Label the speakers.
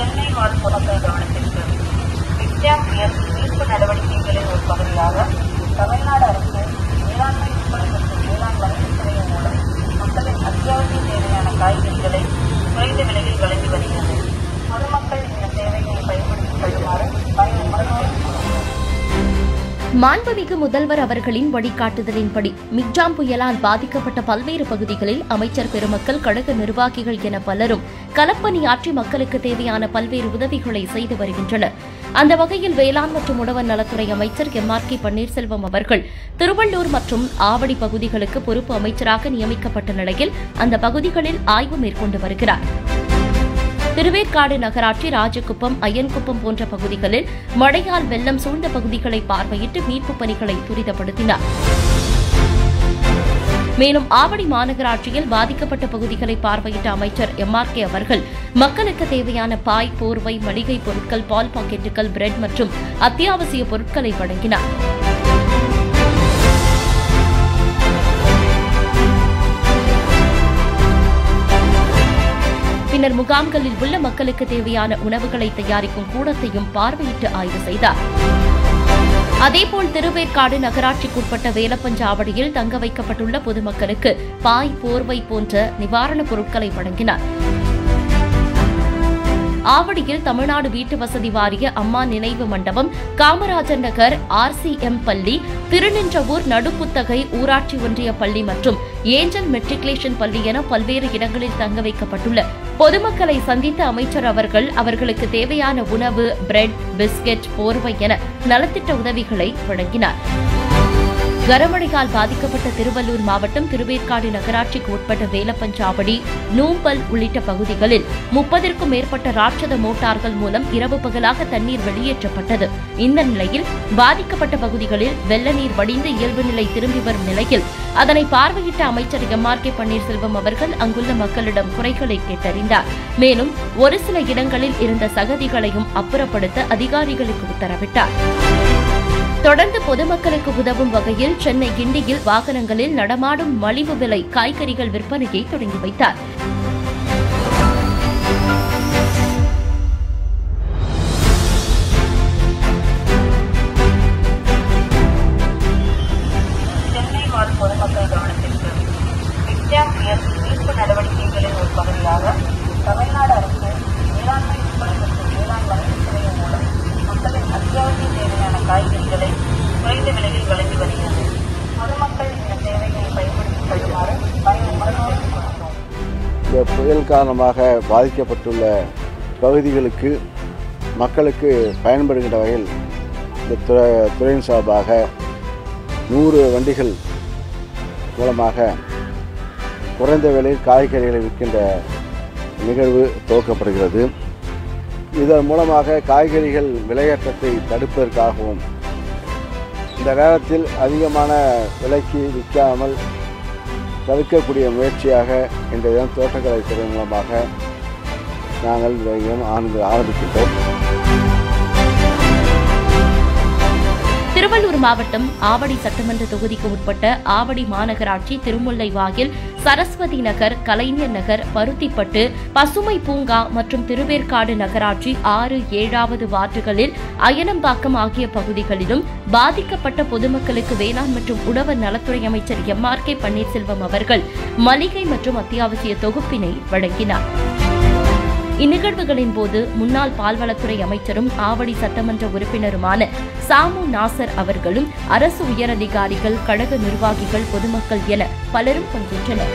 Speaker 1: சென்னை வாழ் பொதுமக்கள் கவனத்திற்கு வித்யா புயல் மீட்பு நடவடிக்கைகளின் ஒரு பகுதியாக தமிழ்நாடு அரசு வேளாண்மை விற்பனை மற்றும் வேளாண் வணிகத்துறை மூலம் மக்களின் அத்தியாவசிய தேவையான காய்கறிகளை குறைந்த விலையில் வழங்கி வருகிறது. பொதுமக்கள் இந்த சேவையை பயன்படுத்திக் கொள்ளுமாறு
Speaker 2: மாண்புமிகு முதல்வர் அவர்களின் வழிகாட்டுதலின்படி மிக்ஜாம் புயலால் பாதிக்கப்பட்ட பல்வேறு பகுதிகளில் அமைச்சர் பெருமக்கள், கழக நிர்வாகிகள் என பலரும் களப்பணியாற்றி மக்களுக்கு தேவையான பல்வேறு உதவிகளை செய்து வருகின்றனர். அந்த வகையில் வேளாண் மற்றும் உழவர் நலத்துறை அமைச்சர் MRK பன்னீர்செல்வம் அவர்கள் திருவள்ளூர் மற்றும் ஆவடி பகுதிகளுக்கு பொறுப்பு அமைச்சராக நியமிக்கப்பட்ட நிலையில் அந்த பகுதிகளில் ஆய்வு மேற்கொண்டு வருகிறார். திருவேற்காடு நகராட்சி, ராஜகுப்பம், அய்யன்குப்பம் போன்ற பகுதிகளில் மழையால் வெள்ளம் சூழ்ந்த பகுதிகளை பார்வையிட்டு மீட்புப் பணிகளை துரிதப்படுத்தினார். மேலும் ஆவடி மாநகராட்சியில் பாதிக்கப்பட்ட பகுதிகளை பார்வையிட்ட அமைச்சர் MRK அவர்கள் மக்களுக்கு தேவையான பாய், போர்வை, மளிகை பொருட்கள், பால் பாக்கெட்டுகள், பிரெட் மற்றும் அத்தியாவசிய பொருட்களை வழங்கினார். பின்னர் முகாம்களில் உள்ள மக்களுக்கு தேவையான உணவுகளை தயாரிக்கும் கூடத்தையும் பார்வையிட்டு ஆய்வு செய்தார். அதேபோல் திருவேற்காடு நகராட்சிக்குட்பட்ட வேலப்பஞ்சாவடியில் தங்க வைக்கப்பட்டுள்ள பொதுமக்களுக்கு பாய், போர்வை போன்ற நிவாரணப் பொருட்களை வழங்கினார். ஆவடியில் தமிழ்நாடு வீட்டு வசதி வாரிய அம்மா நினைவு மண்டபம், காமராஜர் நகர் RCM பள்ளி, திருநின்றவூர் நடுப்புத்தகை ஊராட்சி ஒன்றிய பள்ளி மற்றும் ஏஞ்சல் மெட்ரிகுலேஷன் பள்ளி என பல்வேறு இடங்களில் தங்க வைக்கப்பட்டுள்ள பொதுமக்களை சந்தித்த அமைச்சர் அவர்கள் அவர்களுக்கு தேவையான உணவு, பிரெட், பிஸ்கெட், போர்வை என நலத்திட்ட உதவிகளை வழங்கினார். கனமழையால் பாதிக்கப்பட்ட திருவள்ளூர் மாவட்டம் திருவேற்காடு நகராட்சிக்கு உட்பட்ட வேலப்பஞ்சாவடி, நூம்பல் உள்ளிட்ட பகுதிகளில் 30க்கும் மேற்பட்ட ராட்சத மோட்டார்கள் மூலம் இரவு பகலாக தண்ணீர் வெளியேற்றப்பட்டது. இந்த நிலையில் பாதிக்கப்பட்ட பகுதிகளில் வெள்ள நீர் வடிந்து இயல்பு நிலை திரும்பி வரும் நிலையில் அதனை பார்வையிட்ட அமைச்சர் MRK பன்னீர்செல்வம் அவர்கள் அங்குள்ள மக்களிடம் குறைகளை கேட்டறிந்தார். மேலும் ஒரு சில இடங்களில் இருந்த சகதிகளையும் அப்புறப்படுத்த அதிகாரிகளுக்கு உத்தரவிட்டார். தொடர்ந்து பொதுமக்களுக்கு உதவும் வகையில் சென்னை கிண்டியில் வாகனங்களில் நடமாடும் மலிவு விலை காய்கறிகள் விற்பனையை தொடங்கி வைத்தார்.
Speaker 1: சென்னை வாழ் பொதுமக்கள் கவனத்திற்கு வித்யா புயல் மீட்பு நடவடிக்கைகளின் ஒரு பகுதியாக தமிழ்நாடு அரசு வேளாண்மை விற்பனை மற்றும் வேளாண் வணிகத்துறை மூலம் மக்களின் அத்தியாவசிய தேவையான காய்கறிகளை குறைந்த விலையில் வழங்கி வருகிறது. பொதுமக்கள் இந்த சேவையை பயன்படுத்திக் கொள்ளுமாறு
Speaker 3: இந்த புயல் காரணமாக பாதிக்கப்பட்டுள்ள பகுதிகளுக்கு மக்களுக்கு பயன்படுகின்ற வகையில் இந்த துறையின் சார்பாக 100 வண்டிகள் மூலமாக குறைந்த விலையில் காய்கறிகளை விற்கின்ற நிகழ்வு துவக்கப்படுகிறது. இதன் மூலமாக காய்கறிகள் விலையேற்றத்தை தடுப்பதற்காகவும் இந்த நேரத்தில் அதிகமான விலைக்கு விற்காமல் தடுக்கக்கூடிய முயற்சியாக இன்றைய தினம் தோட்டக்கலைத்துறை மூலமாக நாங்கள் ஆரம்பிக்கின்றோம்.
Speaker 2: திருவள்ளூர் மாவட்டம் ஆவடி சட்டமன்ற தொகுதிக்கு உட்பட்ட ஆவடி மாநகராட்சி, திருமுல்லைவாயில், சரஸ்வதி நகர், கலைஞர் நகர், பருத்திப்பட்டு, பசுமை பூங்கா மற்றும் திருவேற்காடு நகராட்சி 6, 7வது வார்டுகளில் அயனம்பாக்கம் ஆகிய பகுதிகளிலும் பாதிக்கப்பட்ட பொதுமக்களுக்கு வேளாண் மற்றும் உழவர் நலத்துறை அமைச்சர் MRK பன்னீர்செல்வம் அவர்கள் மளிகை மற்றும் அத்தியாவசிய தொகுப்பினை வழங்கினார். இந்நிகழ்வுகளின் போது முன்னாள் பால்வளத்துறை அமைச்சரும் ஆவடி சட்டமன்ற உறுப்பினருமான சாமு நாசர் அவர்களும் அரசு உயரதிகாரிகள், கழக நிர்வாகிகள், பொதுமக்கள் என பலரும் பங்கேற்றனர்.